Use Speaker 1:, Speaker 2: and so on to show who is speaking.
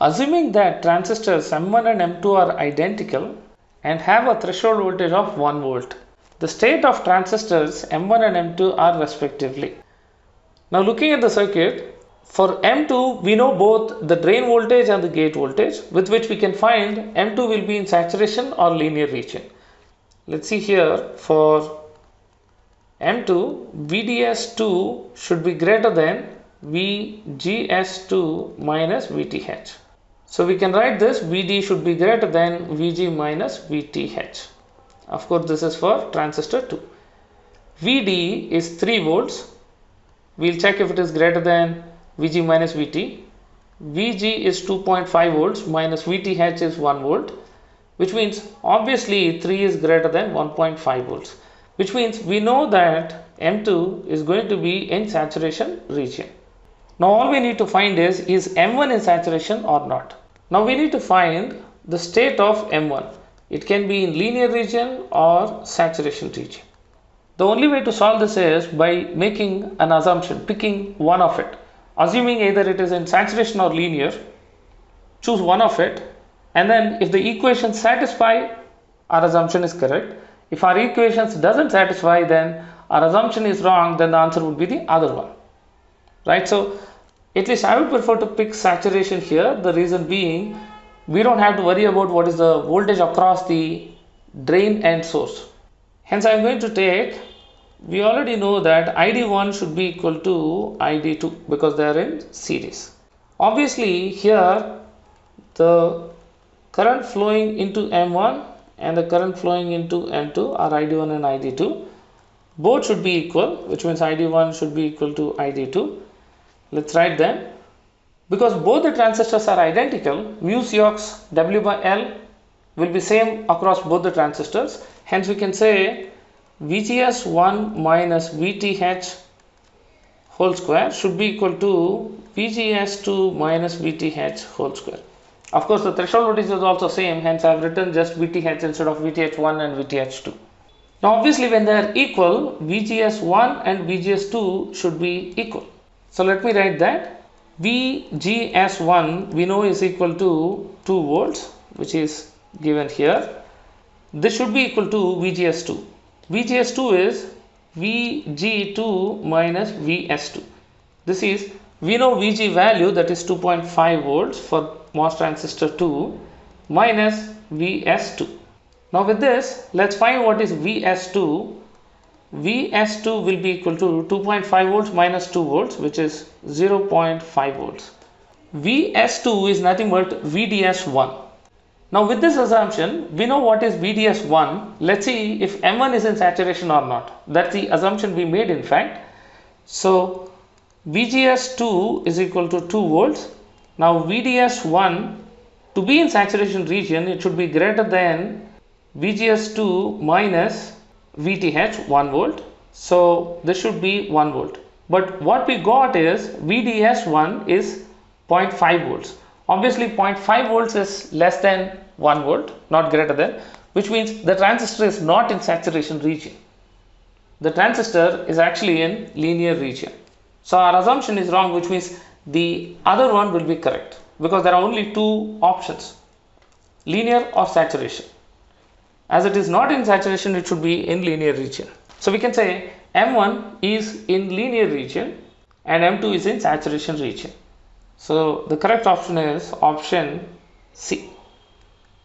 Speaker 1: Assuming that transistors M1 and M2 are identical and have a threshold voltage of 1 volt, the state of transistors M1 and M2 are respectively. Now looking at the circuit, for M2 we know both the drain voltage and the gate voltage, with which we can find M2 will be in saturation or linear region. Let's see here, for M2, VDS2 should be greater than VGS2 minus VTH. So we can write this, VD should be greater than VG minus VTH. Of course, this is for transistor 2. VD is 3 volts. We'll check if it is greater than VG minus VT. VG is 2.5 volts minus VTH is 1 volt, which means obviously 3 is greater than 1.5 volts, which means we know that M2 is going to be in saturation region. Now all we need to find is M1 in saturation or not. Now we need to find the state of M1. It can be in linear region or saturation region. The only way to solve this is by making an assumption, picking one of it. Assuming either it is in saturation or linear, choose one of it, and then if the equations satisfy, our assumption is correct. If our equations doesn't satisfy, then our assumption is wrong, then the answer would be the other one. Right? So at least I would prefer to pick saturation here. The reason being, we don't have to worry about what is the voltage across the drain and source. Hence I am going to take, we already know that ID1 should be equal to ID2 because they are in series. Obviously here the current flowing into M1 and the current flowing into M2 are ID1 and ID2. Both should be equal, which means ID1 should be equal to ID2. Let's write them. Because both the transistors are identical, mu Cox W by L will be same across both the transistors. Hence we can say VGS1 minus VTH whole square should be equal to VGS2 minus VTH whole square. Of course, the threshold voltage is also same, hence I have written just VTH instead of VTH1 and VTH2. Now obviously when they are equal, VGS1 and VGS2 should be equal. So let me write that. VGS1 we know is equal to 2 volts, which is given here. This should be equal to VGS2. VGS2 is VG2 minus VS2. This is, we know VG value, that is 2.5 volts for MOS transistor 2 minus VS2. Now with this, let's find what is VS2. VS2 will be equal to 2.5 volts minus 2 volts, which is 0.5 volts. VS2 is nothing but VDS1. Now with this assumption, we know what is VDS1. Let's see if M1 is in saturation or not. That's the assumption we made in fact. So VGS2 is equal to 2 volts. Now VDS1, to be in saturation region, it should be greater than VGS2 minus VTH 1 volt. So this should be 1 volt. But what we got is VDS1 is 0.5 volts. Obviously 0.5 volts is less than 1 volt, not greater than, which means the transistor is not in saturation region. The transistor is actually in linear region. So our assumption is wrong, which means the other one will be correct because there are only two options, linear or saturation. As it is not in saturation, it should be in linear region. So we can say M1 is in linear region and M2 is in saturation region. So the correct option is option C.